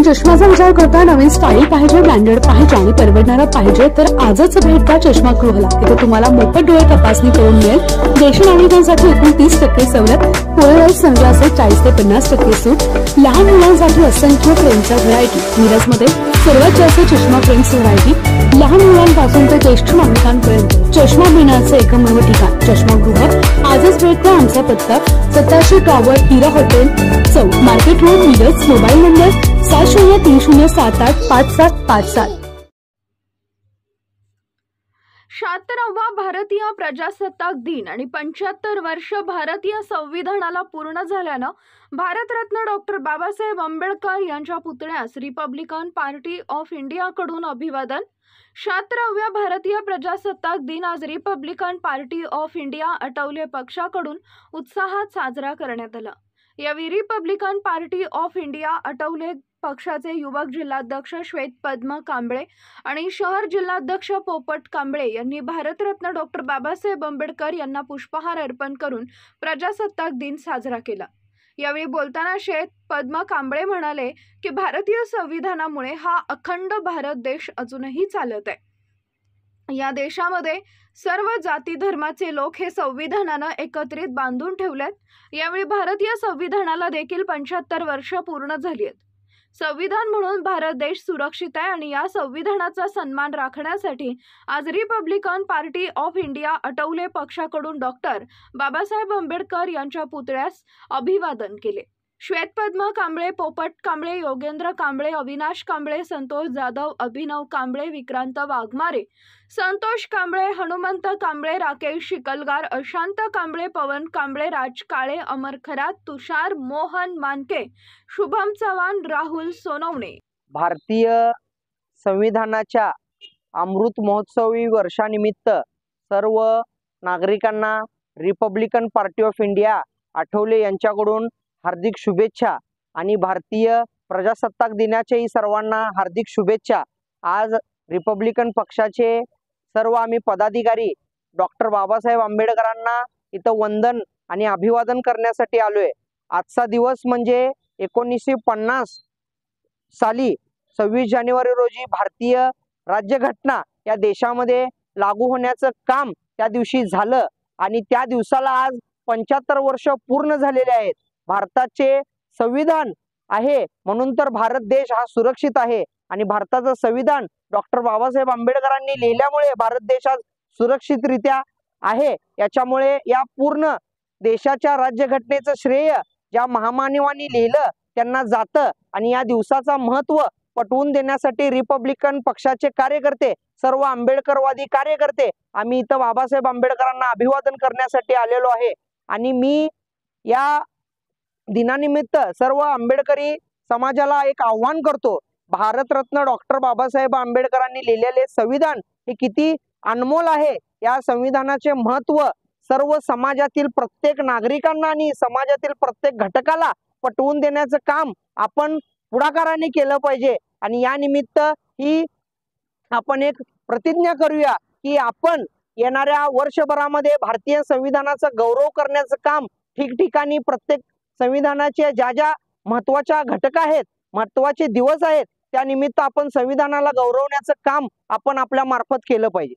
आपण चष्म्याचा विचार करता नवीन स्टाईल पाहिजे, ब्रँडेड पाहिजे आणि परवडणारा पाहिजे तर आजच भेट द्या चष्मा गृहला। इथे तुम्हाला मोफत डोळे तपासणी करून मिळेल। ज्येष्ठ नागरिकांसाठी एकूण 30% सवलत, पोलराइड सनग्लासेस 40 ते 50% सूट, लहान मुलांसाठी असंख्य फ्रेमच्या व्हरायटी। मिरजमध्ये सर्वात जास्त चष्मा फ्रेम्स व्हरायटी, लहान मुलांपासून ते ज्येष्ठ नागरिकांपर्यंत चष्मा घेण्याचे एकमेव ठिकाण चष्मा गृह। आजच भेट द्या। आमचा पत्ता 87 tower, Hira hotel chowk, market road, Miraj. Mobile number 7030785757। 76वा भारतीय प्रजासत्ताक दिन आणि 75 वर्ष भारतीय संविधानाला पूर्ण झाल्यानं भारतरत्न डॉक्टर बाबासाहेब आंबेडकर यांच्या पुतळ्यास रिपब्लिकन पार्टी ऑफ इंडियाकडून अभिवादन। 76व्या भारतीय प्रजासत्ताक दिन आज Republican party of India Athawale पक्षाकडून उत्साहात साजरा करण्यात आला। यावेळी Republican party of India Athawale पक्षाचे युवक जिल्हाध्यक्ष श्वेत पद्म कांबळे आणि शहर जिल्हाध्यक्ष पोपट कांबळे यांनी भारतरत्न डॉक्टर बाबासाहेब आंबेडकर यांना पुष्पहार अर्पण करून प्रजासत्ताक दिन साजरा केला। यावेळी बोलताना श्वेत पद्म कांबळे म्हणाले की भारतीय संविधानामुळे हा अखंड भारत देश अजूनही चालत आहे। या देशामध्ये सर्व जाती धर्माचे लोक हे संविधानानं एकत्रित बांधून ठेवलेत। यावेळी भारतीय संविधानाला देखील 75 वर्ष पूर्ण झाली आहेत। संविधान म्हणून भारत देश सुरक्षित आहे आणि या संविधानाचा सन्मान राखण्यासाठी आज Republican party of India Athawale पक्षाकडून डॉक्टर बाबासाहेब आंबेडकर यांच्या पुतळ्यास अभिवादन केले। श्वेत पद्म कांबळे, पोपट कांबळे, योगेंद्र कांबळे, अविनाश कांबळे, संतोष जाधव, अभिनव कांबळे, विक्रांत वाघमारे, संतोष कांबळे, हनुमंत कांबळे, राकेश शिकलगार, अशांत कांबळे, पवन कांबळे, राज काळे, अमर खरात, तुषार, मोहन मानके, शुभम चव्हाण, राहुल सोनवणे। भारतीय संविधानाच्या अमृत महोत्सवी वर्षानिमित्त सर्व नागरिकांना Republican party of India Athawale यांच्याकडून हार्दिक शुभेच्छा आणि भारतीय प्रजासत्ताक दिनाच्याही सर्वांना हार्दिक शुभेच्छा। आज रिपब्लिकन पक्षाचे सर्व आम्ही पदाधिकारी डॉक्टर बाबासाहेब आंबेडकरांना इथं वंदन आणि अभिवादन करण्यासाठी आलोय। आजचा दिवस म्हणजे 1950 साली 26 जानेवारी रोजी भारतीय राज्यघटना या देशामध्ये लागू होण्याचं काम त्या दिवशी झालं आणि त्या दिवसाला आज 75 वर्ष पूर्ण झालेले आहेत। भारताचे संविधान आहे म्हणून तर भारत देश हा सुरक्षित आहे आणि भारताचं संविधान डॉक्टर बाबासाहेब आंबेडकरांनी लिहिल्यामुळे भारत देश आज सुरक्षितरित्या आहे। याच्यामुळे या पूर्ण देशाच्या राज्यघटनेचं श्रेय ज्या महामानवांनी लिहिलं त्यांना जातं आणि या दिवसाचा महत्त्व पटवून देण्यासाठी रिपब्लिकन पक्षाचे कार्यकर्ते, सर्व आंबेडकरवादी कार्यकर्ते आम्ही इथं बाबासाहेब आंबेडकरांना अभिवादन करण्यासाठी आलेलो आहे। आणि मी या दिनानिमित्त सर्व आंबेडकरी समाजाला एक आव्हान करतो, भारतरत्न डॉक्टर बाबासाहेब आंबेडकरांनी लिहिलेले संविधान हे किती अनमोल आहे। या संविधानाचे महत्त्व सर्व समाजातील प्रत्येक नागरिकांना आणि समाजातील प्रत्येक घटकाला पटवून देण्याचं काम आपण पुढाकाराने केलं पाहिजे। आणि या निमित्त ही आपण एक प्रतिज्ञा करूया की आपण येणाऱ्या वर्षभरामध्ये भारतीय संविधानाचा गौरव करण्याचं काम ठिकठिकाणी प्रत्येक संविधानाचे ज्या महत्त्वाच्या घटक आहेत, महत्त्वाचे दिवस आहेत त्या निमित्त आपण संविधानाला गौरवण्याचं काम आपण आपल्या मार्फत केलं पाहिजे।